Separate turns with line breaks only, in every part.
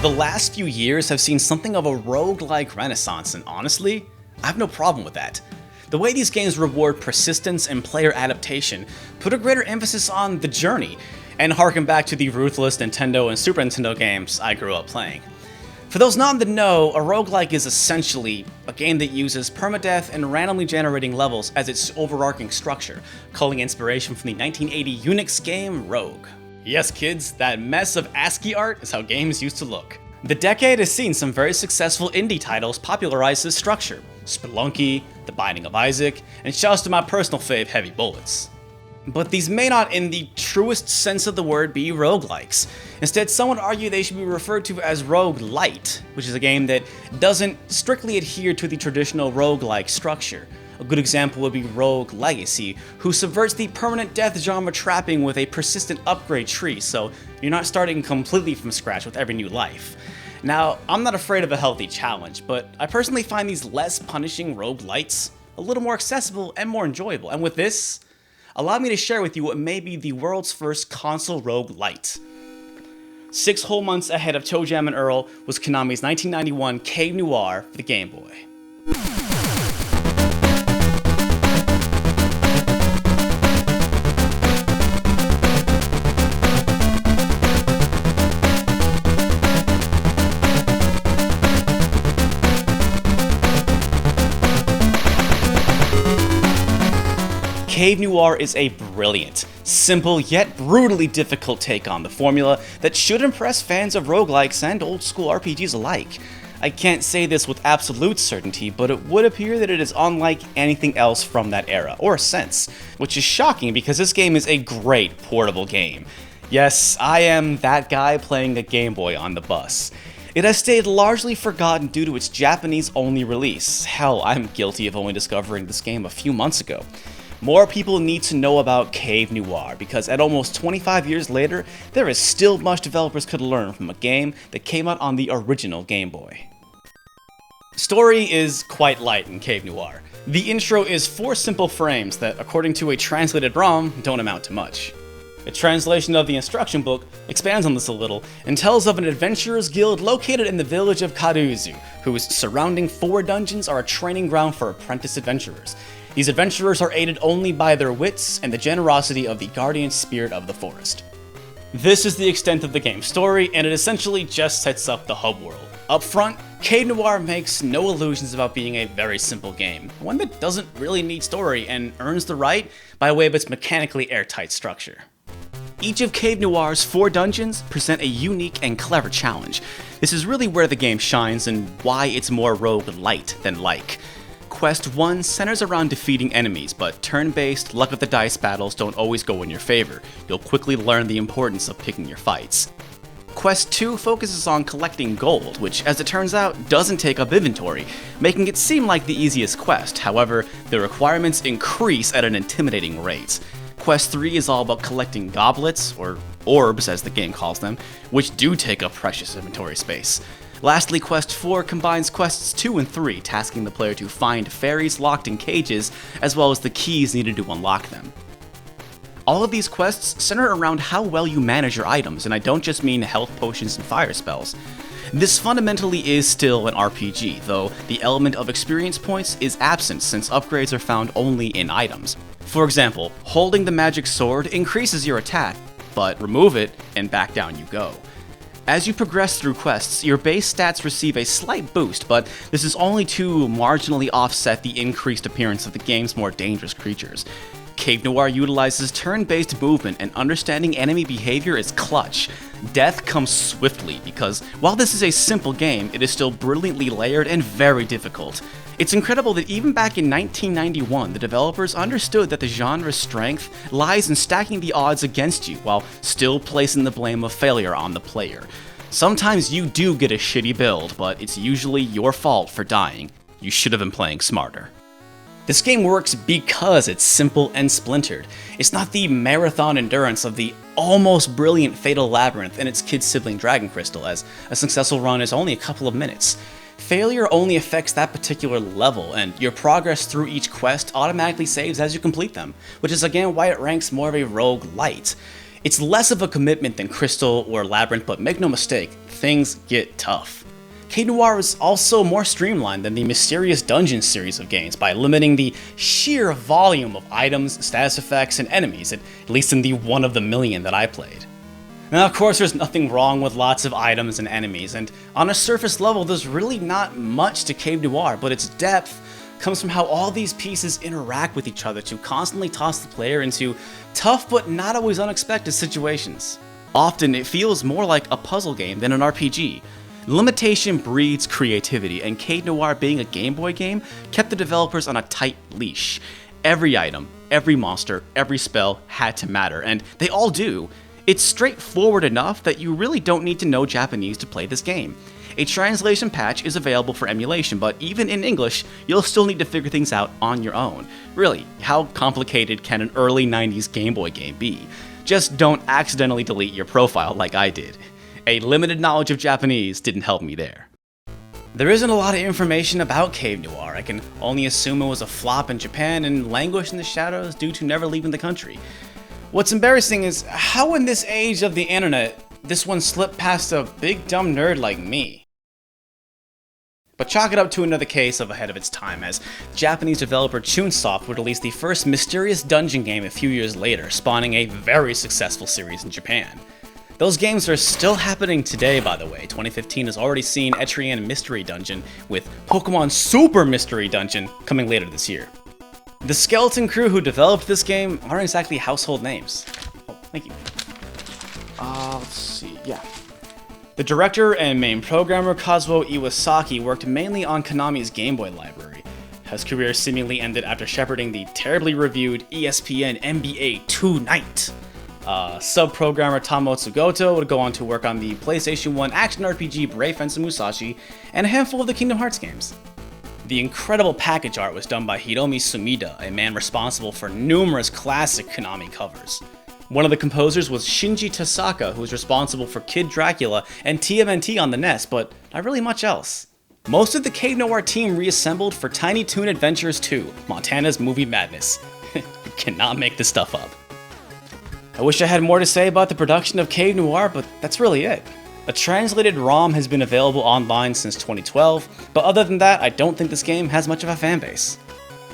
The last few years have seen something of a roguelike renaissance, and honestly, I have no problem with that. The way these games reward persistence and player adaptation put a greater emphasis on the journey, and harken back to the ruthless Nintendo and Super Nintendo games I grew up playing. For those not in the know, a roguelike is essentially a game that uses permadeath and randomly generating levels as its overarching structure, calling inspiration from the 1980 Unix game Rogue. Yes kids, that mess of ASCII art is how games used to look. The decade has seen some very successful indie titles popularize this structure. Spelunky, The Binding of Isaac, and shouts to my personal fave, Heavy Bullets. But these may not, in the truest sense of the word, be roguelikes. Instead, some would argue they should be referred to as roguelite, which is a game that doesn't strictly adhere to the traditional roguelike structure. A good example would be Rogue Legacy, who subverts the permanent death genre trapping with a persistent upgrade tree, so you're not starting completely from scratch with every new life. Now, I'm not afraid of a healthy challenge, but I personally find these less punishing roguelites a little more accessible and more enjoyable, and with this, allow me to share with you what may be the world's first console roguelite. 6 whole months ahead of ToeJam and Earl was Konami's 1991 Cave Noire for the Game Boy. Cave Noire is a brilliant, simple yet brutally difficult take on the formula that should impress fans of roguelikes and old school RPGs alike. I can't say this with absolute certainty, but it would appear that it is unlike anything else from that era, or since, which is shocking because this game is a great portable game. Yes, I am that guy playing a Game Boy on the bus. It has stayed largely forgotten due to its Japanese-only release. Hell, I'm guilty of only discovering this game a few months ago. More people need to know about Cave Noire, because at almost 25 years later, there is still much developers could learn from a game that came out on the original Game Boy. Story is quite light in Cave Noire. The intro is 4 simple frames that, according to a translated ROM, don't amount to much. A translation of the instruction book expands on this a little and tells of an adventurers guild located in the village of Karuzu, whose surrounding 4 dungeons are a training ground for apprentice adventurers. These adventurers are aided only by their wits and the generosity of the guardian spirit of the forest. This is the extent of the game's story, and it essentially just sets up the hub world. Up front, Cave Noire makes no illusions about being a very simple game, one that doesn't really need story and earns the right by way of its mechanically airtight structure. Each of Cave Noire's 4 dungeons present a unique and clever challenge. This is really where the game shines and why it's more roguelite than like. Quest 1 centers around defeating enemies, but turn-based, luck of the dice battles don't always go in your favor. You'll quickly learn the importance of picking your fights. Quest 2 focuses on collecting gold, which, as it turns out, doesn't take up inventory, making it seem like the easiest quest. However, the requirements increase at an intimidating rate. Quest 3 is all about collecting goblets, or orbs as the game calls them, which do take up precious inventory space. Lastly, Quest 4 combines Quests 2 and 3, tasking the player to find fairies locked in cages, as well as the keys needed to unlock them. All of these quests center around how well you manage your items, and I don't just mean health potions and fire spells. This fundamentally is still an RPG, though the element of experience points is absent since upgrades are found only in items. For example, holding the magic sword increases your attack, but remove it and back down you go. As you progress through quests, your base stats receive a slight boost, but this is only to marginally offset the increased appearance of the game's more dangerous creatures. Cave Noire utilizes turn-based movement, and understanding enemy behavior is clutch. Death comes swiftly, because while this is a simple game, it is still brilliantly layered and very difficult. It's incredible that even back in 1991, the developers understood that the genre's strength lies in stacking the odds against you while still placing the blame of failure on the player. Sometimes you do get a shitty build, but it's usually your fault for dying. You should have been playing smarter. This game works because it's simple and splintered. It's not the marathon endurance of the almost brilliant Fatal Labyrinth and its kid sibling Dragon Crystal, as a successful run is only a couple of minutes. Failure only affects that particular level, and your progress through each quest automatically saves as you complete them, which is again why it ranks more of a roguelite. It's less of a commitment than Crystal or Labyrinth, but make no mistake, things get tough. Cave Noire is also more streamlined than the Mysterious Dungeon series of games by limiting the sheer volume of items, status effects, and enemies, at least in the 1 of the million that I played. Now, of course, there's nothing wrong with lots of items and enemies, and on a surface level, there's really not much to Cave Noire, but its depth comes from how all these pieces interact with each other to constantly toss the player into tough but not always unexpected situations. Often, it feels more like a puzzle game than an RPG. Limitation breeds creativity, and Cave Noire being a Game Boy game kept the developers on a tight leash. Every item, every monster, every spell had to matter, and they all do. It's straightforward enough that you really don't need to know Japanese to play this game. A translation patch is available for emulation, but even in English, you'll still need to figure things out on your own. Really, how complicated can an early 90s Game Boy game be? Just don't accidentally delete your profile like I did. A limited knowledge of Japanese didn't help me there. There isn't a lot of information about Cave Noire. I can only assume it was a flop in Japan and languished in the shadows due to never leaving the country. What's embarrassing is how in this age of the internet, this one slipped past a big dumb nerd like me. But chalk it up to another case of ahead of its time, as Japanese developer Chunsoft would release the first Mysterious Dungeon game a few years later, spawning a very successful series in Japan. Those games are still happening today, by the way. 2015 has already seen Etrian Mystery Dungeon, with Pokemon Super Mystery Dungeon coming later this year. The skeleton crew who developed this game aren't exactly household names. Oh, thank you. Let's see, yeah. The director and main programmer Kazuo Iwasaki worked mainly on Konami's Game Boy library. His career seemingly ended after shepherding the terribly reviewed ESPN NBA 2 Night. Sub-programmer Tamotsu Goto would go on to work on the PlayStation 1 action RPG Brave Fencer Musashi and a handful of the Kingdom Hearts games. The incredible package art was done by Hiromi Sumida, a man responsible for numerous classic Konami covers. One of the composers was Shinji Tasaka, who was responsible for Kid Dracula and TMNT on the NES, but not really much else. Most of the Cave Noire team reassembled for Tiny Toon Adventures 2, Montana's Movie Madness. You cannot make this stuff up. I wish I had more to say about the production of Cave Noire, but that's really it. A translated ROM has been available online since 2012, but other than that, I don't think this game has much of a fanbase.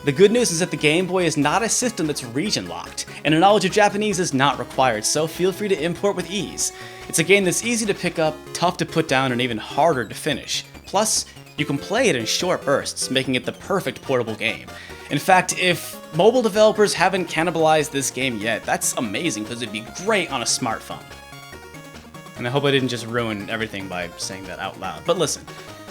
The good news is that the Game Boy is not a system that's region-locked, and a knowledge of Japanese is not required, so feel free to import with ease. It's a game that's easy to pick up, tough to put down, and even harder to finish. Plus, you can play it in short bursts, making it the perfect portable game. In fact, if mobile developers haven't cannibalized this game yet, that's amazing because it'd be great on a smartphone. And I hope I didn't just ruin everything by saying that out loud. But listen,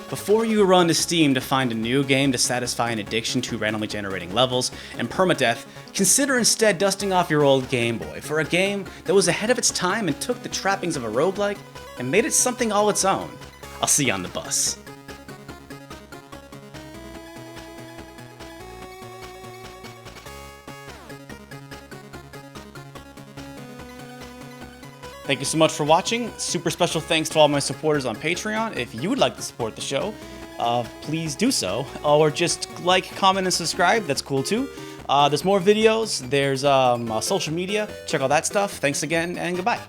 before you run to Steam to find a new game to satisfy an addiction to randomly generating levels and permadeath, consider instead dusting off your old Game Boy for a game that was ahead of its time and took the trappings of a roguelike and made it something all its own. I'll see you on the bus. Thank you so much for watching. Super special thanks to all my supporters on Patreon. If you would like to support the show, please do so. Or just like, comment, and subscribe. That's cool too. There's more videos. There's social media. Check all that stuff. Thanks again, and goodbye.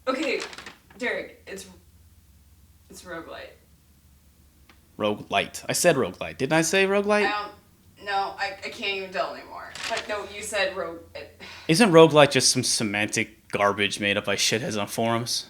Okay, Derek, it's roguelite.
Roguelite. I said roguelite. Didn't I say roguelite?
I can't even tell anymore. But no, you said
Isn't roguelite just some semantic garbage made up by shitheads on forums?